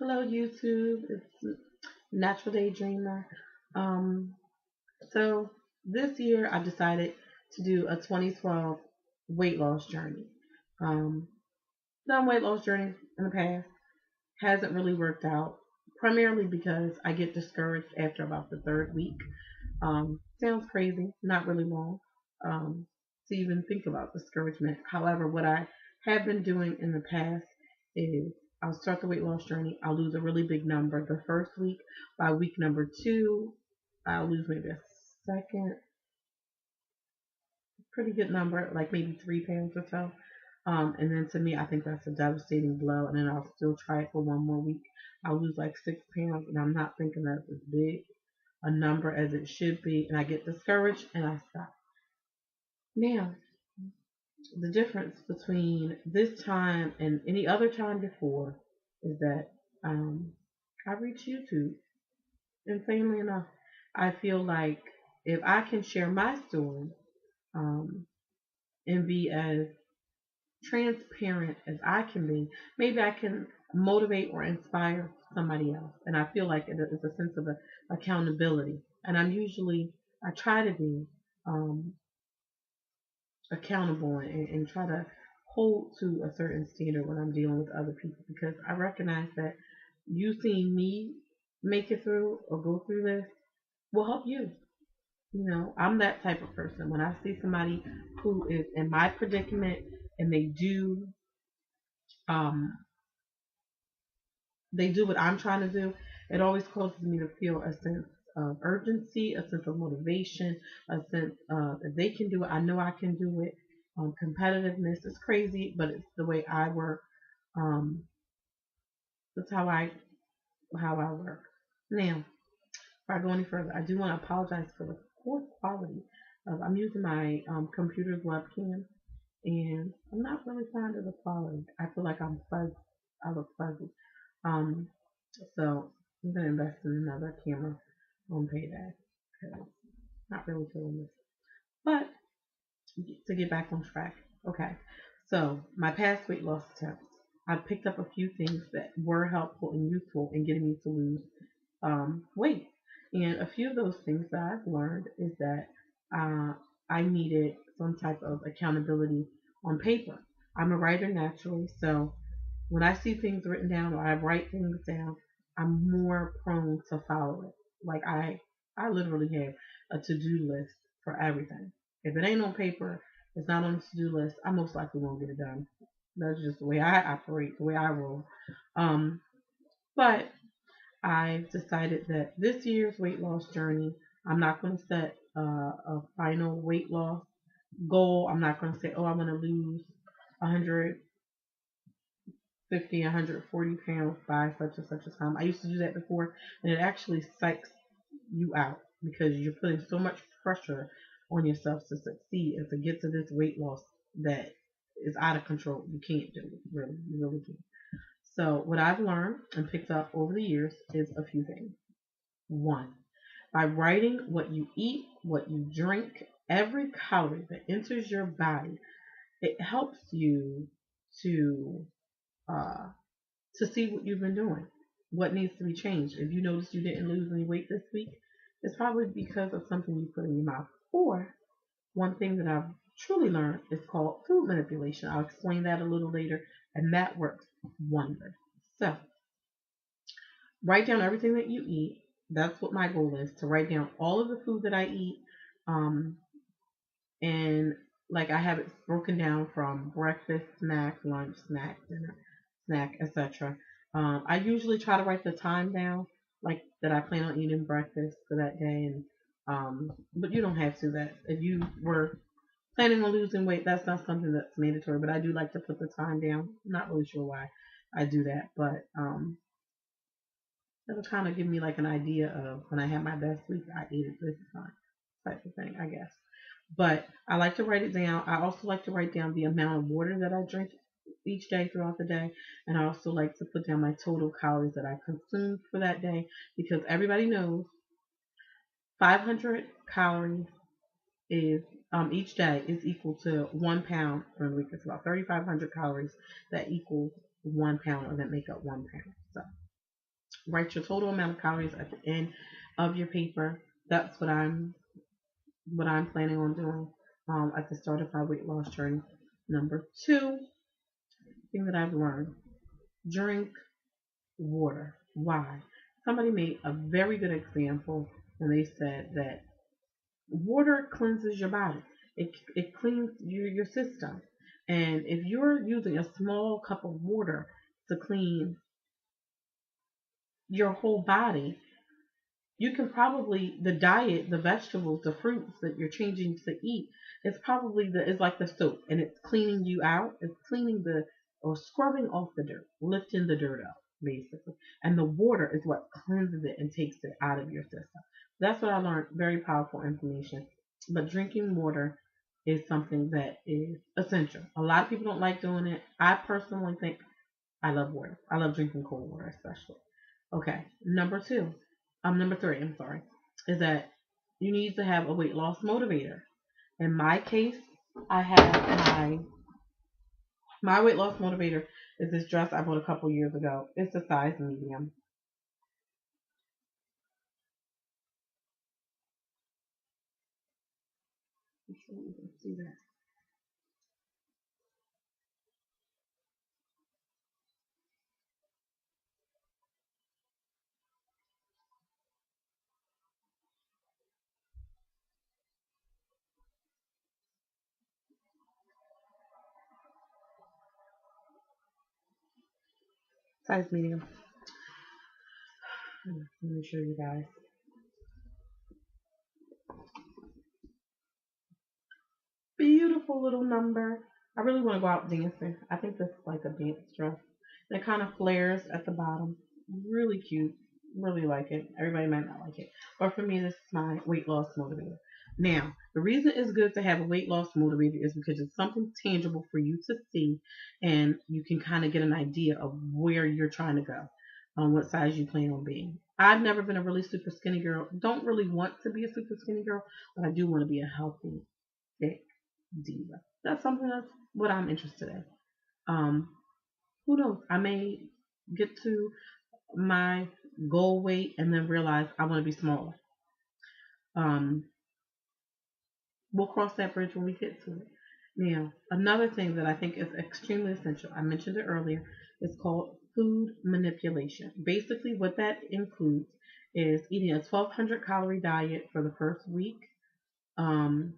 Hello, YouTube. It's Natural Daydreamer. Um, so this year I decided to do a 2012 weight loss journey. Um, done weight loss journeys in the past, hasn't really worked out. Primarily because I get discouraged after about the third week. Sounds crazy, not really long to even think about discouragement. However, what I have been doing in the past is I'll start the weight loss journey. I'll lose a really big number the first week. By week number two, I'll lose maybe a second, pretty good number, like maybe 3 pounds or so. And then to me, I think that's a devastating blow. And then I'll still try it for one more week. I'll lose like 6 pounds, and I'm not thinking that's as big a number as it should be. And I get discouraged and I stop. Now, the difference between this time and any other time before is that um, I reach YouTube. Insanely enough, I feel like if I can share my story um, and be as transparent as I can be, maybe I can motivate or inspire somebody else. And I feel like it is a sense of accountability. And I try to be um, accountable and try to hold to a certain standard when I'm dealing with other people because I recognize that you seeing me make it through or go through this will help you. You know, I'm that type of person. When I see somebody who is in my predicament and um they do what I'm trying to do, it always causes me to feel a sense of urgency, a sense of motivation, a sense that they can do it. I know I can do it. Competitiveness is crazy, but it's the way I work. Um, that's how I work. Now, before I go any further, I do want to apologize for the poor quality of. I'm using my computer's webcam, and I'm not really fond of the quality. I feel like I look fuzzy. Um, so I'm gonna invest in another camera on payday because not really feeling this. But to get back on track, okay. So my past weight loss attempts, I picked up a few things that were helpful and useful in getting me to lose weight. And a few of those things that I've learned is that uh, I needed some type of accountability on paper. I'm a writer naturally, so when I see things written down or I write things down, I'm more prone to follow it. Like I literally have a to-do list for everything. If it ain't on paper, it's not on the to-do list, I most likely won't get it done. That's just the way I operate, the way I roll. Um, but I've decided that this year's weight loss journey, I'm not going to set a final weight loss goal. I'm not going to say, oh, I'm going to lose 150, 140 pounds by such and such a time. I used to do that before, and it actually psychs you out because you're putting so much pressure on yourself to succeed and to get to this weight loss that is out of control. You can't do it, really. You really can't. So, what I've learned and picked up over the years is a few things. One, by writing what you eat, what you drink, every calorie that enters your body, it helps you to uh, to see what you've been doing, what needs to be changed. If you notice you didn't lose any weight this week, it's probably because of something you put in your mouth. Or one thing that I've truly learned is called food manipulation. I'll explain that a little later, and that works wonders. So write down everything that you eat. That's what my goal is, to write down all of the food that I eat. Um, and like I have it broken down from breakfast, snack, lunch, snack, dinner, snack, etc. I usually try to write the time down, like that I plan on eating breakfast for that day, and but you don't have to. That if you were planning on losing weight, that's not something that's mandatory. But I do like to put the time down. I'm not really sure why I do that, but it'll kind of give me like an idea of when I had my best week, I ate at this time, type of thing, I guess. But I like to write it down. I also like to write down the amount of water that I drink each day throughout the day. And I also like to put down my total calories that I consumed for that day because everybody knows 500 calories is each day is equal to 1 pound for a week. It's about 3,500 calories that equals 1 pound or that make up 1 pound. So Write your total amount of calories at the end of your paper. That's what I'm planning on doing at the start of my weight loss journey. Number two thing that I've learned: drink water. Why? Somebody made a very good example when they said that water cleanses your body. It cleans your system. And if you're using a small cup of water to clean your whole body, you can probably the diet, the vegetables, the fruits that you're changing to eat, it's like the soap, and it's cleaning you out. It's cleaning the or scrubbing off the dirt, lifting the dirt up, basically. And the water is what cleanses it and takes it out of your system. That's what I learned. Very powerful information. But drinking water is something that is essential. A lot of people don't like doing it. I personally think I love water. I love drinking cold water, especially. Okay, number three, I'm sorry, is that you need to have a weight loss motivator. In my case, I have my weight loss motivator is this dress I bought a couple years ago. It's a size medium. I'm sure you can see that. Size medium. Let me show you guys. Beautiful little number. I really want to go out dancing. I think this is like a dance dress. And it kind of flares at the bottom. Really cute. Really like it. Everybody might not like it. But for me, this is my weight loss motivator. Now, the reason it's good to have a weight loss motivator is because it's something tangible for you to see, and you can kind of get an idea of where you're trying to go, on what size you plan on being. I've never been a really super skinny girl. Don't really want to be a super skinny girl, but I do want to be a healthy, fit diva. That's something that's what I'm interested in. Um, who knows? I may get to my goal weight and then realize I want to be smaller. Um, we'll cross that bridge when we get to it. Now, another thing that I think is extremely essential, I mentioned it earlier, is called food manipulation. Basically, what that includes is eating a 1,200 calorie diet for the first week, um,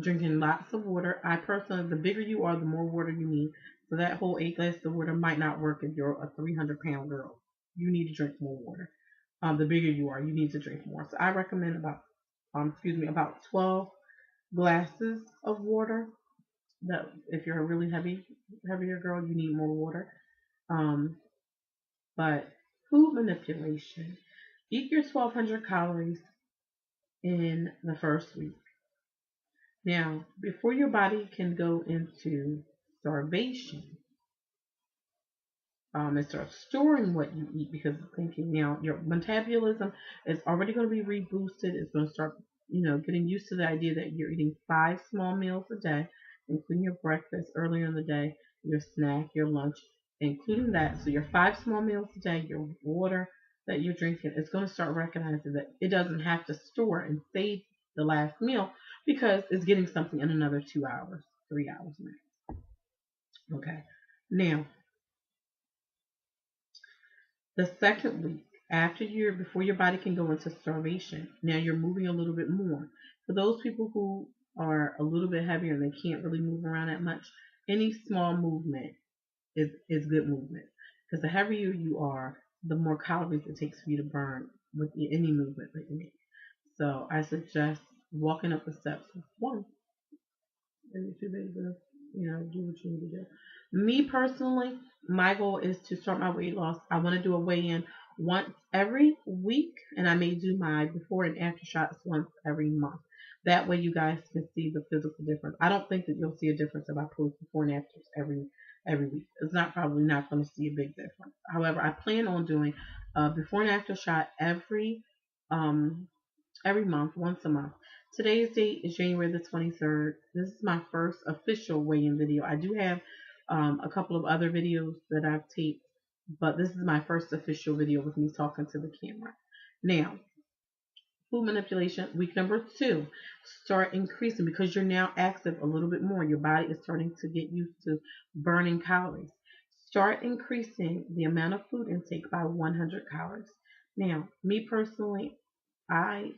drinking lots of water. I personally, the bigger you are, the more water you need. So that whole 8 glasses of water might not work if you're a 300-pound girl. You need to drink more water. The bigger you are, you need to drink more. So I recommend about 12 glasses of water. That if you're a really heavier girl, you need more water. Um, but food manipulation. Eat your 1,200 calories in the first week. Now, before your body can go into starvation, and start storing what you eat, because it's thinking now your metabolism is already going to be reboosted. It's going to start, getting used to the idea that you're eating 5 small meals a day, including your breakfast earlier in the day, your snack, your lunch, including that. So your 5 small meals a day, your water that you're drinking, it's going to start recognizing that it doesn't have to store and save the last meal because it's getting something in another 2 hours, 3 hours max. Okay. Now, the second week, before your body can go into starvation, now you're moving a little bit more. For those people who are a little bit heavier and they can't really move around that much, any small movement is good movement. Because the heavier you are, the more calories it takes for you to burn with any movement that you make. So I suggest walking up the steps with one, maybe two days of, do what you need to do. Me personally, my goal is to start my weight loss. I want to do a weigh-in once every week, and I may do my before and after shots once every month. That way, you guys can see the physical difference. I don't think that you'll see a difference if I post before and afters every week. It's probably not going to see a big difference. However, I plan on doing a before and after shot um every month, once a month. Today's date is January the 23rd. This is my first official weigh-in video. I do have a couple of other videos that I've taped but this is my first official video with me talking to the camera. Now, food manipulation, week number 2, start increasing because you're now active a little bit more. Your body is starting to get used to burning calories. Start increasing the amount of food intake by 100 calories. Now, me personally, I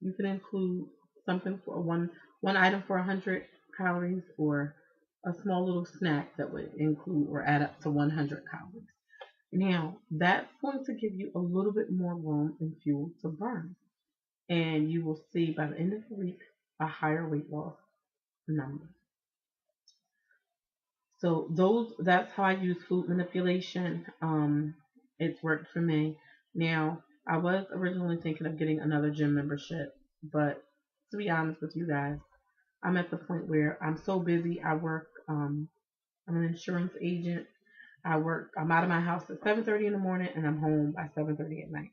you can include something for one item for 100 calories, or a small little snack that would include or add up to 100 calories. Now, that's going to give you a little bit more room and fuel to burn, and you will see by the end of the week a higher weight loss number. So that's how I use food manipulation. It's worked for me. Now, I was originally thinking of getting another gym membership, but to be honest with you guys, I'm at the point where I'm so busy. I work. I'm an insurance agent. I'm out of my house at 7:30 in the morning, and I'm home by 7:30 at night.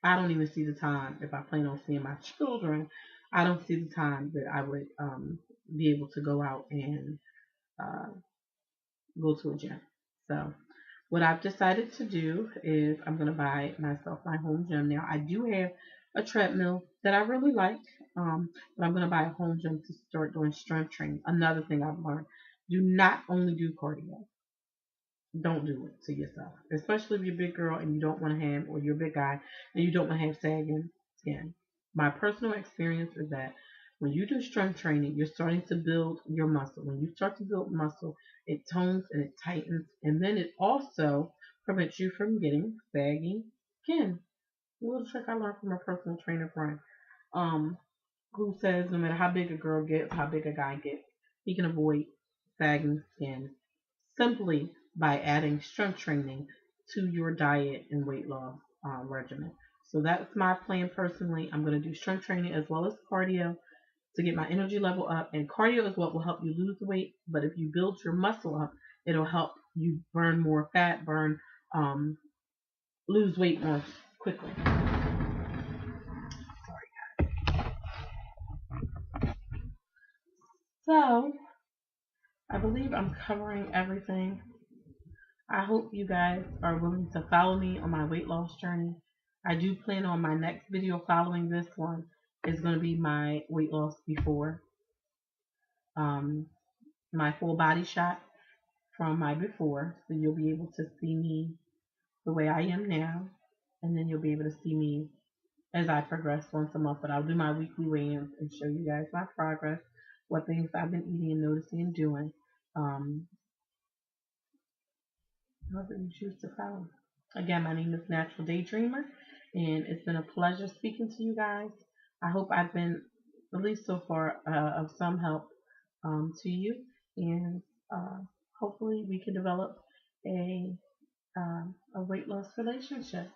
I don't even see the time. If I plan on seeing my children, I don't see the time that I would be able to go out and uh, go to a gym. So what I've decided to do is I'm going to buy myself my home gym. Now, I do have a treadmill that I really like, but I'm going to buy a home gym to start doing strength training. Another thing I've learned, do not only do cardio. Don't do it to yourself, especially if you're a big girl and you don't want to have, or you're a big guy and you don't want to have sagging skin. My personal experience is that when you do strength training, you're starting to build your muscle. When you start to build muscle, it tones and it tightens, and then it also prevents you from getting saggy skin. A little trick I learned from a personal trainer friend, um, who says no matter how big a girl gets, how big a guy gets, he can avoid sagging skin simply by adding strength training to your diet and weight loss regimen. So that's my plan personally. I'm going to do strength training as well as cardio to get my energy level up. And cardio is what will help you lose weight. But if you build your muscle up, it'll help you burn more fat, um, lose weight more quickly. So I believe I'm covering everything. I hope you guys are willing to follow me on my weight loss journey. I do plan on my next video following this one is going to be my weight loss before, um, my full body shot from my before. So you'll be able to see me the way I am now, and then you'll be able to see me as I progress once a month. But I'll do my weekly weigh-ins and show you guys my progress, what things I've been eating and noticing and doing. Um, However you choose to follow. Again, my name is Natural Daydreamer, and it's been a pleasure speaking to you guys. I hope I've been, at least so far, of some help to you, and uh, hopefully we can develop a weight loss relationship.